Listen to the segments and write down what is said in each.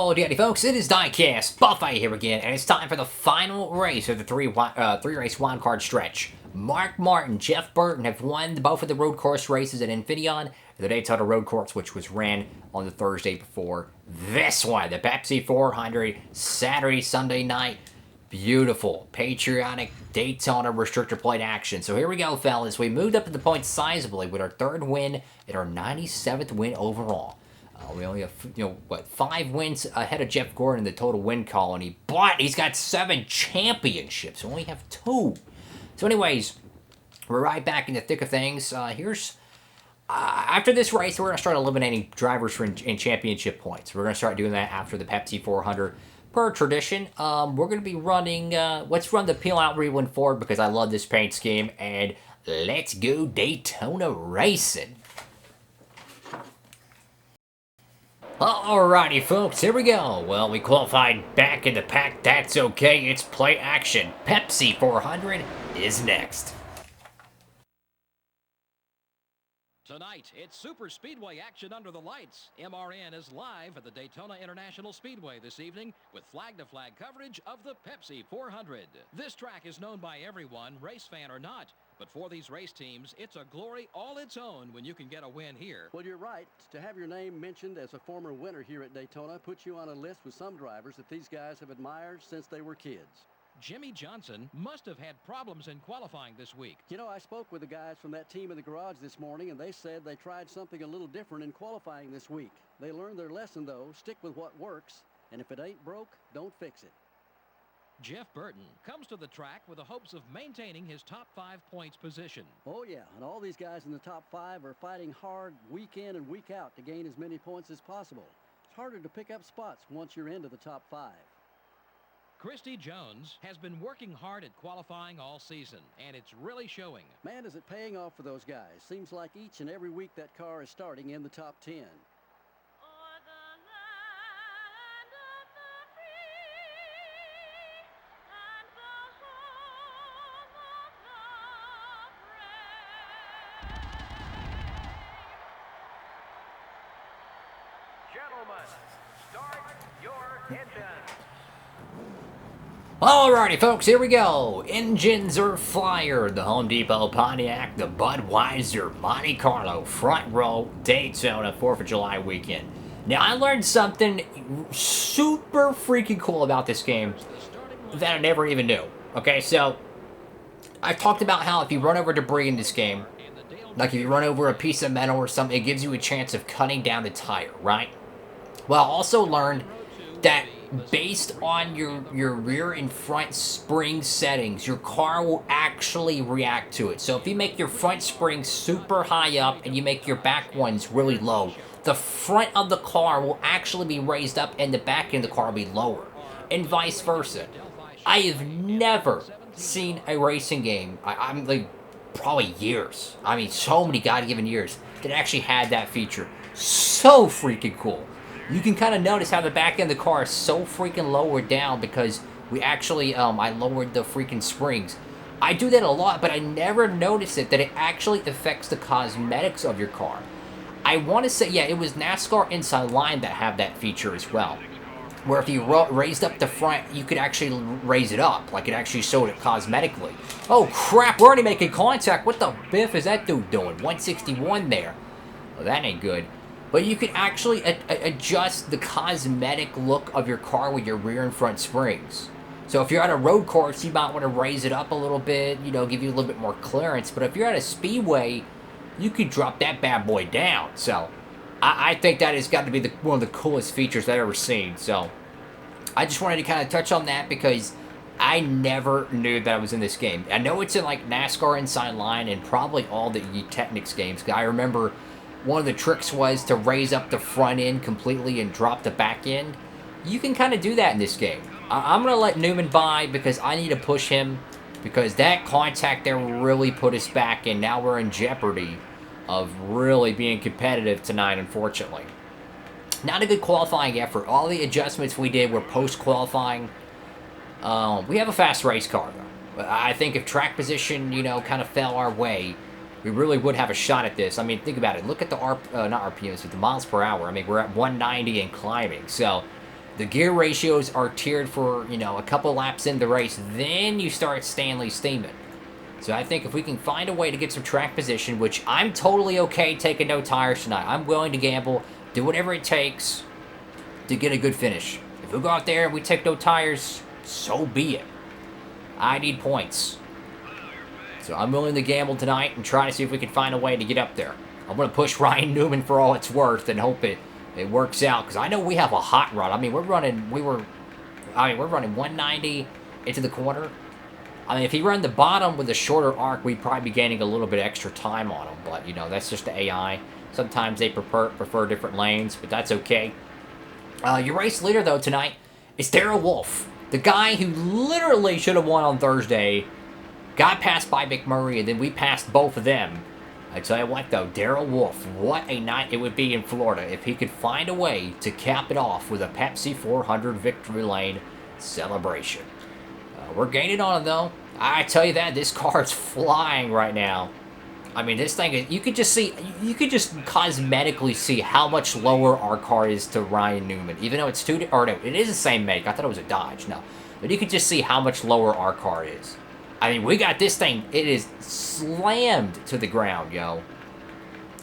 Howdy folks, it is Diecastbuffet here again, and it's time for the final race of the three-race wildcard stretch. Mark Martin, Jeff Burton have won both of the road course races at Infineon, the Daytona road course, which was ran on the Thursday before this one, the Pepsi 400, Saturday, Sunday night. Beautiful, patriotic Daytona restrictor plate action. So here we go, fellas. We moved up in the points sizably with our third win and our 97th win overall. We only have, 5 wins ahead of Jeff Gordon in the total win colony, but he's got 7 championships. We only have 2. So anyways, we're right back in the thick of things. After this race, we're going to start eliminating drivers in championship points. We're going to start doing that after the Pepsi 400. Per tradition, we're going to be running, let's run the Peel Out Rewind Ford because I love this paint scheme, and let's go Daytona racing. Alrighty folks, here we go. Well, we qualified back in the pack, that's okay, it's play action. Pepsi 400 is next. Tonight, it's super speedway action under the lights. MRN is live at the Daytona International Speedway this evening with flag-to-flag coverage of the Pepsi 400. This track is known by everyone, race fan or not. But for these race teams, it's a glory all its own when you can get a win here. Well, you're right. To have your name mentioned as a former winner here at Daytona puts you on a list with some drivers that these guys have admired since they were kids. Jimmy Johnson must have had problems in qualifying this week. You know, I spoke with the guys from that team in the garage this morning, and they said they tried something a little different in qualifying this week. They learned their lesson, though. Stick with what works, and if it ain't broke, don't fix it. Jeff Burton comes to the track with the hopes of maintaining his top 5 points position. Oh, yeah, and all these guys in the top 5 are fighting hard week in and week out to gain as many points as possible. It's harder to pick up spots once you're into the top 5. Christy Jones has been working hard at qualifying all season, and it's really showing. Man, is it paying off for those guys. Seems like each and every week that car is starting in the top 10. Gentlemen, start your engines. Alrighty folks, here we go. Engines are fired. The Home Depot Pontiac, the Budweiser Monte Carlo front row Daytona 4th of July weekend. Now I learned something super freaking cool about this game that I never even knew. Okay, so I talked about how if you run over debris in this game, like if you run over a piece of metal or something, it gives you a chance of cutting down the tire, right? Well, I also learned that based on your rear and front spring settings, your car will actually react to it. So if you make your front springs super high up and you make your back ones really low, the front of the car will actually be raised up and the back end of the car will be lower, and vice versa. I have never seen a racing game, I'm like probably years, I mean so many God-given years, that actually had that feature. So freaking cool. You can kind of notice how the back end of the car is so freaking lowered down because we actually, I lowered the freaking springs. I do that a lot, but I never noticed it, that it actually affects the cosmetics of your car. I want to say, yeah, it was Nascar Inside Line that have that feature as well. Where if you raised up the front, you could actually raise it up. Like it actually showed it cosmetically. Oh crap, we're already making contact. What the biff is that dude doing? 161 there. Well, that ain't good. But you can actually adjust the cosmetic look of your car with your rear and front springs. So if you're on a road course, you might want to raise it up a little bit, give you a little bit more clearance. But if you're at a speedway, you could drop that bad boy down. So I think that has got to be one of the coolest features I've ever seen. So I just wanted to kind of touch on that because I never knew that I was in this game. I know it's in like NASCAR Inside Line and probably all the Technics games. I remember one of the tricks was to raise up the front end completely and drop the back end. You can kind of do that in this game. I'm going to let Newman by because I need to push him because that contact there really put us back and now we're in jeopardy of really being competitive tonight, unfortunately. Not a good qualifying effort. All the adjustments we did were post-qualifying. We have a fast race car, though. I think if track position, kind of fell our way, we really would have a shot at this. I mean, think about it. Look at the not RPMs, but the miles per hour. I mean, we're at 190 and climbing. So The gear ratios are tiered for, you know, a couple laps in the race. Then you start Stanley steaming. So I think if we can find a way to get some track position, which I'm totally okay taking no tires tonight. I'm willing to gamble, do whatever it takes to get a good finish. If we go out there and we take no tires, so be it. I need points. So I'm willing to gamble tonight and try to see if we can find a way to get up there. I'm going to push Ryan Newman for all it's worth and hope it works out. Because I know we have a hot rod. I mean, we're running 190 into the corner. I mean, if he run the bottom with a shorter arc, we'd probably be gaining a little bit extra time on him. But, you know, that's just the AI. Sometimes they prefer different lanes, but that's okay. Your race leader, though, tonight is Darrell Wolf. The guy who literally should have won on Thursday. Got passed by McMurray, and then we passed both of them. I tell you what, though, Darrell Wolf, what a night it would be in Florida if he could find a way to cap it off with a Pepsi 400 victory lane celebration. We're gaining on it, though. I tell you that, this car's flying right now. I mean, this thing, you could just cosmetically see how much lower our car is to Ryan Newman. Even though it's it is the same make. I thought it was a Dodge, no. But you could just see how much lower our car is. I mean, we got this thing, it is slammed to the ground, yo.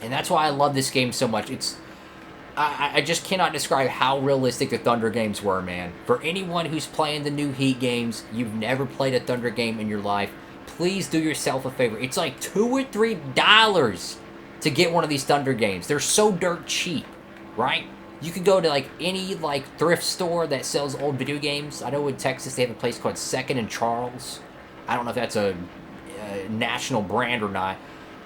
And that's why I love this game so much. I just cannot describe how realistic the Thunder games were, man. For anyone who's playing the new Heat games, you've never played a Thunder game in your life, please do yourself a favor. It's like $2 or $3 to get one of these Thunder games. They're so dirt cheap, right? You could go to like any like thrift store that sells old video games. I know in Texas they have a place called Second and Charles. I don't know if that's a national brand or not.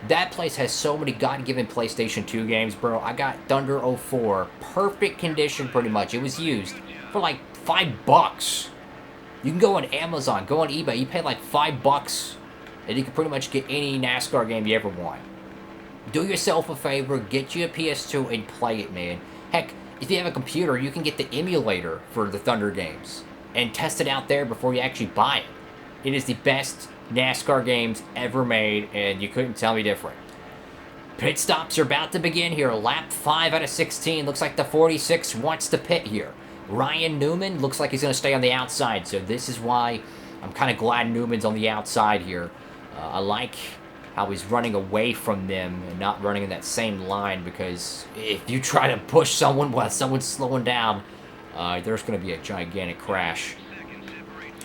That place has so many God-given PlayStation 2 games, bro. I got Thunder 04, perfect condition pretty much. It was used for like $5. You can go on Amazon, go on eBay. You pay like $5, and you can pretty much get any NASCAR game you ever want. Do yourself a favor, get you a PS2 and play it, man. Heck, if you have a computer, you can get the emulator for the Thunder games and test it out there before you actually buy it. It is the best NASCAR games ever made, and you couldn't tell me different. Pit stops are about to begin here. Lap 5 out of 16. Looks like the 46 wants to pit here. Ryan Newman looks like he's going to stay on the outside, so this is why I'm kind of glad Newman's on the outside here. I like how he's running away from them and not running in that same line, because if you try to push someone while someone's slowing down, there's going to be a gigantic crash.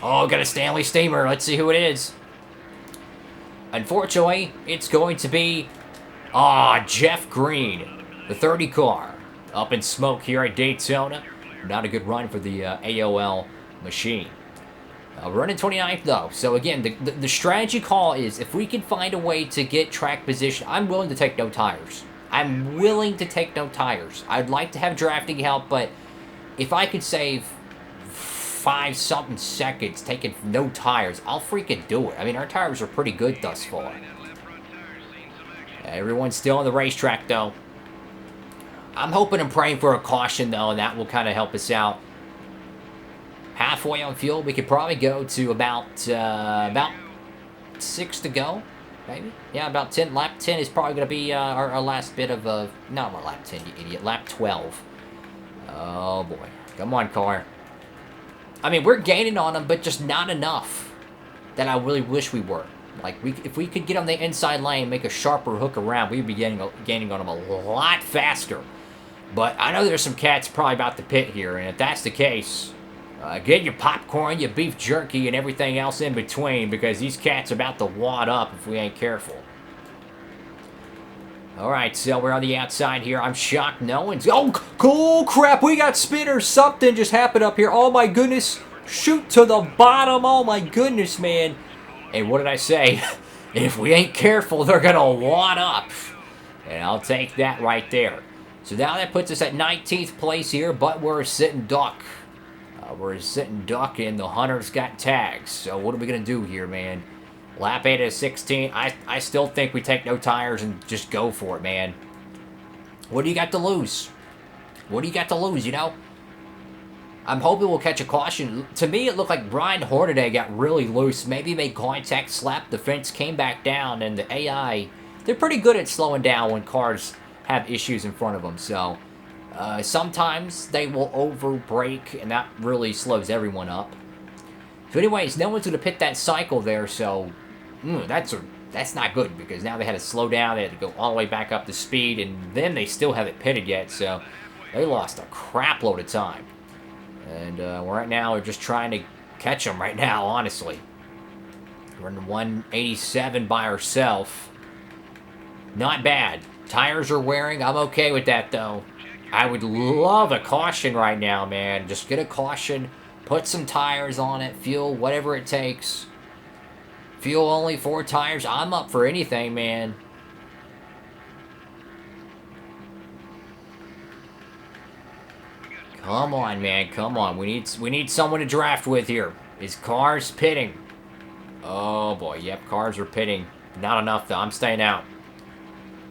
Oh, got a Stanley Steamer. Let's see who it is. Unfortunately, it's going to be Jeff Green, the 30 car, up in smoke here at Daytona. Not a good run for the AOL machine. We're running 29th, though. So, again, the strategy call is if we can find a way to get track position, I'm willing to take no tires. I'm willing to take no tires. I'd like to have drafting help, but if I could save 5-something seconds taking no tires, I'll freaking do it. I mean, our tires are pretty good thus far. Everyone's still on the racetrack, though. I'm hoping and praying for a caution, though, and that will kind of help us out. Halfway on fuel, we could probably go to about 6 to go, maybe. Yeah, about 10. Lap 10 is probably going to be our last bit of no, not lap 10, you idiot. Lap 12. Oh, boy. Come on, car. I mean, we're gaining on them, but just not enough that I really wish we were. Like, if we could get on the inside lane, make a sharper hook around, we'd be gaining on them a lot faster. But I know there's some cats probably about to pit here, and if that's the case, get your popcorn, your beef jerky, and everything else in between, because these cats are about to wad up if we ain't careful. Alright, so we're on the outside here. I'm shocked no one's... Oh, cool crap, we got spinners. Something just happened up here. Oh, my goodness. Shoot to the bottom. Oh, my goodness, man. And what did I say? If we ain't careful, they're going to wad up. And I'll take that right there. So now that puts us at 19th place here, but we're sitting duck. We're sitting duck, and the Hunter's got tags. So what are we going to do here, man? Lap 8 of 16. I still think we take no tires and just go for it, man. What do you got to lose? What do you got to lose, you know? I'm hoping we'll catch a caution. To me, it looked like Brian Hornaday got really loose. Maybe made contact, slapped the fence, came back down, and the AI, they're pretty good at slowing down when cars have issues in front of them. So, Sometimes they will over-brake, and that really slows everyone up. So anyways, no one's going to pit that cycle there, so that's not good, because now they had to slow down, they had to go all the way back up to speed, and then they still haven't pitted yet, so they lost a crap load of time. And right now, we're just trying to catch them right now, honestly. We're in 187 by ourselves. Not bad. Tires are wearing. I'm okay with that, though. I would love a caution right now, man. Just get a caution, put some tires on it, fuel, whatever it takes. Fuel only 4 tires. I'm up for anything, man. Come on, man. Come on. We need someone to draft with here. Is cars pitting? Oh, boy. Yep, cars are pitting. Not enough, though. I'm staying out.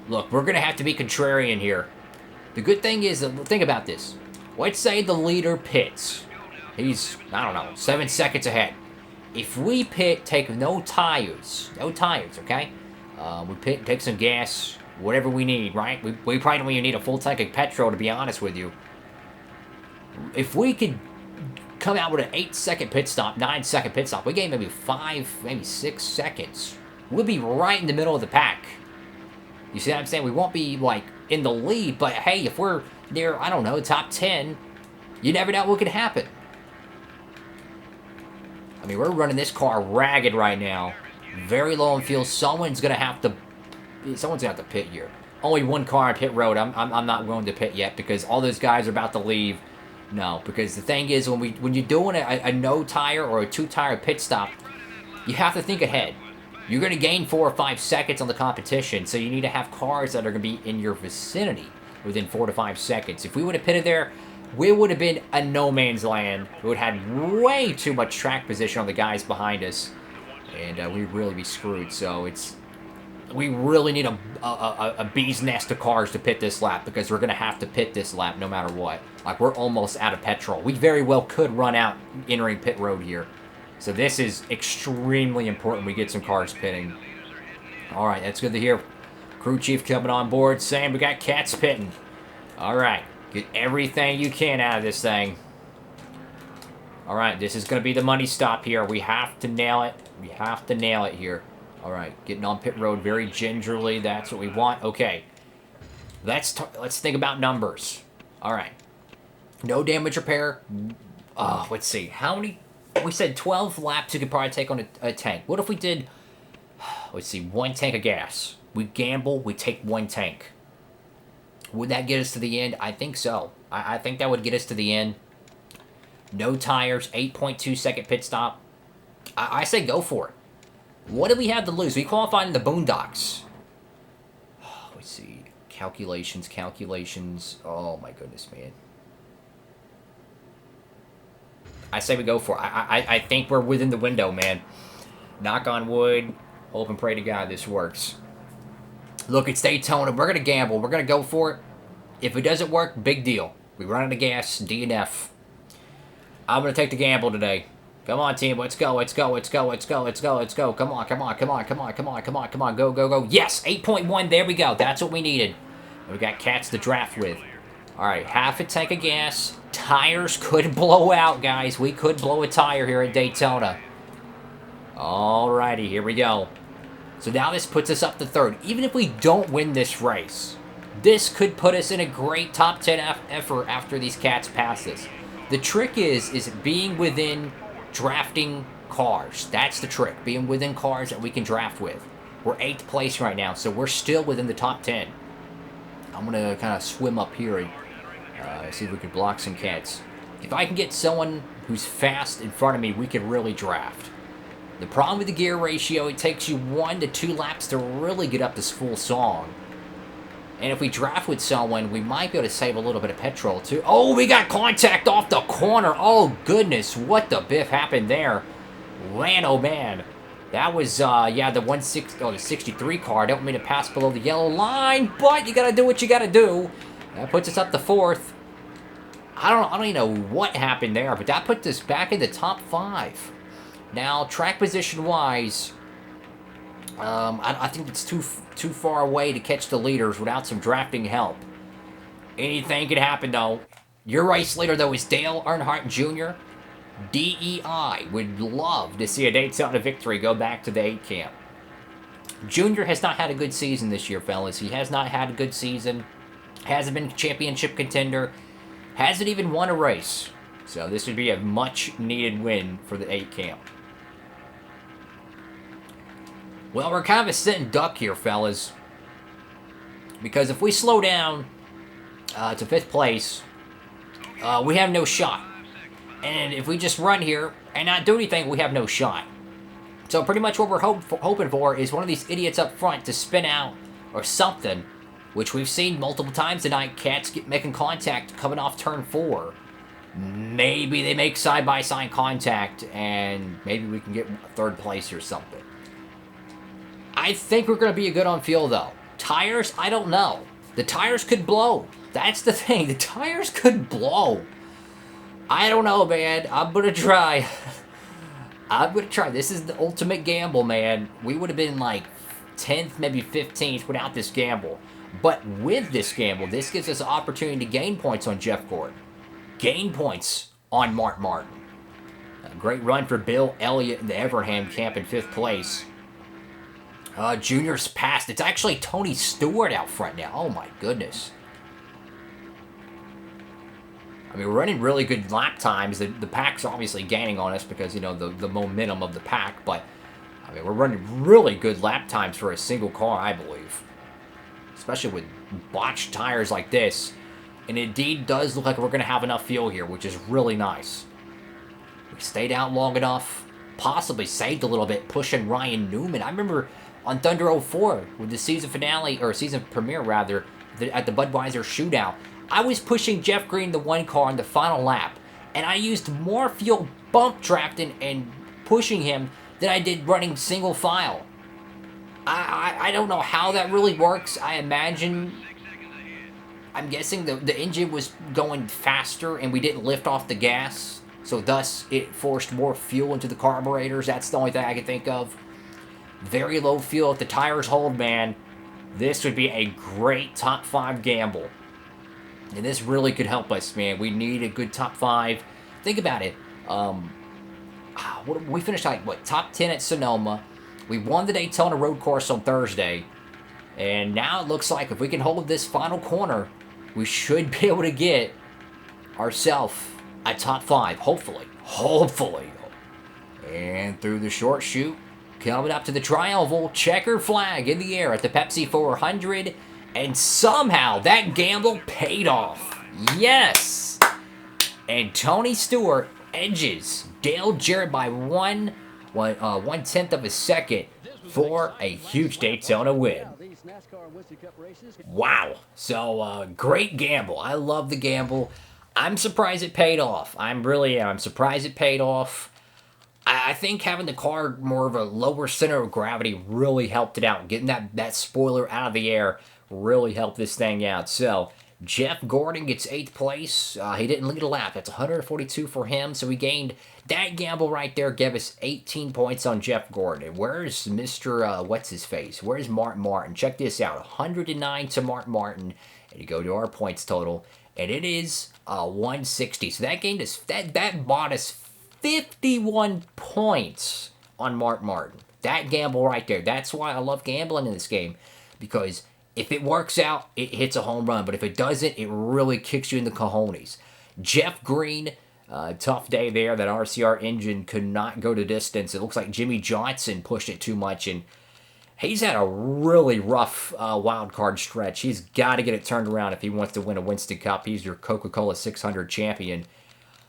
Look, we're going to have to be contrarian here. The good thing is, think about this. Let's say the leader pits. He's, I don't know, 7 seconds ahead. If we pit, take no tires, okay? We pit, take some gas, whatever we need, right? We probably don't even need a full tank of petrol, to be honest with you. If we could come out with an 8-second pit stop, 9-second pit stop, we gain maybe 5, maybe 6 seconds. We'll be right in the middle of the pack. You see what I'm saying? We won't be, like, in the lead, but hey, if we're near, I don't know, top 10, you never know what could happen. I mean, we're running this car ragged right now. Very low on fuel. Someone's gonna have to pit here. Only one car on pit road. I'm not willing to pit yet because all those guys are about to leave. No, because the thing is, when you're doing a no tire or a 2-tire pit stop, you have to think ahead. You're going to gain 4 or 5 seconds on the competition, so you need to have cars that are going to be in your vicinity within 4 to 5 seconds. If we would have pitted there, we would have been a no man's land. We would have had way too much track position on the guys behind us, and we'd really be screwed. So we really need a bee's nest of cars to pit this lap, because we're going to have to pit this lap no matter what. Like, we're almost out of petrol. We very well could run out entering pit road here. So this is extremely important we get some cars pitting. All right, that's good to hear. Crew chief coming on board saying we got cats pitting. All right, get everything you can out of this thing. All right, this is going to be the money stop here. We have to nail it. We have to nail it here. All right, getting on pit road very gingerly. That's what we want. Okay, let's think about numbers. All right, no damage repair. Let's see. How many? We said 12 laps you could probably take on a tank. What if we did, let's see, 1 tank of gas? We gamble, we take 1 tank. Would that get us to the end? I think so. I think that would get us to the end. No tires, 8.2 second pit stop. I say go for it. What do we have to lose? We qualified in the Boondocks. Let's see. Calculations. Oh my goodness, man. I say we go for it. I think we're within the window, man. Knock on wood. Hope and pray to God this works. Look, it's Daytona. We're going to gamble. We're going to go for it. If it doesn't work, big deal. We run out of gas, DNF. I'm going to take the gamble today. Come on, team. Let's go. Come on. Go. Yes, 8.1. There we go. That's what we needed. We got cats to draft with. All right, half a tank of gas. Tires could blow out, guys. We could blow a tire here at Daytona. Alrighty, here we go. So now this puts us up to 3rd. Even if we don't win this race, this could put us in a great top 10 effort after these cats pass us. The trick is being within drafting cars. That's the trick. Being within cars that we can draft with. We're 8th place right now, so we're still within the top 10. I'm going to kind of swim up here and see if we can block some cats. If I can get someone who's fast in front of me, we can really draft. The problem with the gear ratio, it takes you 1 to 2 laps to really get up this full song. And if we draft with someone, we might be able to save a little bit of petrol too. Oh, we got contact off the corner. Oh, goodness. What the biff happened there? Man, oh, man. That was, yeah, the 63 car. Don't mean to pass below the yellow line, but you got to do what you got to do. That puts us up to 4th. I don't even know what happened there, but that puts us back in the top 5. Now, track position-wise, I think it's too far away to catch the leaders without some drafting help. Anything could happen, though. Your race leader, though, is Dale Earnhardt Jr. DEI would love to see a Daytona victory go back to the 8 camp. Junior has not had a good season this year, fellas. He has not had a good season. Hasn't been a championship contender. Hasn't even won a race. So this would be a much-needed win for the 8 camp. Well, we're kind of a sitting duck here, fellas. Because if we slow down to 5th place, we have no shot. And if we just run here and not do anything, we have no shot. So pretty much what we're hoping for is one of these idiots up front to spin out or something, which we've seen multiple times tonight. Cats making contact coming off turn 4. Maybe they make side-by-side contact, and maybe we can get 3rd place or something. I think we're going to be a good on field, though. Tires, I don't know. The tires could blow. That's the thing. The tires could blow. I don't know, man. I'm going to try. I'm going to try. This is the ultimate gamble, man. We would have been like 10th, maybe 15th without this gamble. But with this gamble, this gives us an opportunity to gain points on Jeff Gordon. Gain points on Mark Martin. A great run for Bill Elliott in the Everham camp in 5th place. Junior's passed. It's actually Tony Stewart out front now. Oh, my goodness. I mean, we're running really good lap times. The pack's obviously gaining on us because, you know, the momentum of the pack. But, I mean, we're running really good lap times for a single car, I believe. Especially with botched tires like this. And it indeed does look like we're going to have enough fuel here, which is really nice. We stayed out long enough. Possibly saved a little bit, pushing Ryan Newman. I remember on Thunder 04, with the season finale, or season premiere, rather, at the Budweiser shootout, I was pushing Jeff Green, the 1 car, in the final lap. And I used more fuel bump drafting and pushing him than I did running single file. I don't know how that really works. I'm guessing the engine was going faster and we didn't lift off the gas. So thus, it forced more fuel into the carburetors. That's the only thing I can think of. Very low fuel. If the tires hold, man, this would be a great top 5 gamble. And this really could help us, man. We need a good top 5. Think about it. We finished like, what, top 10 at Sonoma. We won the Daytona road course on Thursday. And now it looks like if we can hold this final corner, we should be able to get ourselves a top 5. Hopefully. Hopefully. And through the short chute, coming up to the triumphal checkered flag in the air at the Pepsi 400. And somehow that gamble paid off. Yes! And Tony Stewart edges Dale Jarrett by 1/10 of a second for a huge Daytona win. Wow. So, great gamble. I love the gamble. I'm surprised it paid off. I'm surprised it paid off. I think having the car more of a lower center of gravity really helped it out. Getting that spoiler out of the air really helped this thing out. So, Jeff Gordon gets 8th place. He didn't lead a lap. That's 142 for him. So, we gained that gamble right there. Gave us 18 points on Jeff Gordon. And where's Mr. What's-His-Face? Where's Mark Martin? Check this out. 109 to Mark Martin. And you go to our points total. And it is 160. So, that gained us, that bought us 51 points on Mark Martin. That gamble right there. That's why I love gambling in this game. Because if it works out, it hits a home run. But if it doesn't, it really kicks you in the cojones. Jeff Green, tough day there. That RCR engine could not go the distance. It looks like Jimmy Johnson pushed it too much. And he's had a really rough wild card stretch. He's got to get it turned around if he wants to win a Winston Cup. He's your Coca-Cola 600 champion.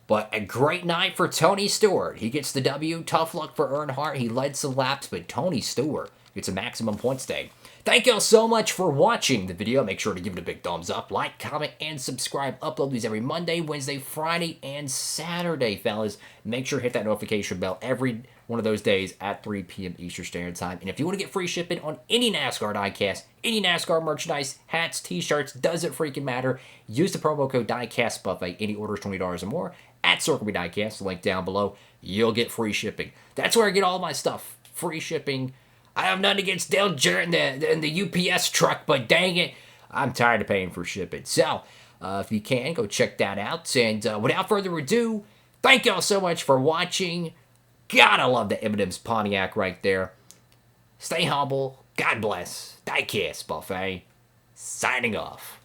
But a great night for Tony Stewart. He gets the W. Tough luck for Earnhardt. He led some laps, but Tony Stewart gets a maximum points day. Thank y'all so much for watching the video. Make sure to give it a big thumbs up, like, comment, and subscribe. Upload these every Monday, Wednesday, Friday, and Saturday, fellas. Make sure to hit that notification bell every one of those days at 3 p.m. Eastern Standard Time. And if you want to get free shipping on any NASCAR diecast, any NASCAR merchandise, hats, t-shirts, doesn't freaking matter, use the promo code DIECASTbuffet. Any orders $20 or more at Circle B Diecast, link down below. You'll get free shipping. That's where I get all my stuff. Free shipping. I have nothing against Dale Jarrett and the UPS truck, but dang it, I'm tired of paying for shipping. So, If you can, go check that out. And without further ado, thank y'all so much for watching. God, I love the M&M's Pontiac right there. Stay humble. God bless. Diecast Buffet. Signing off.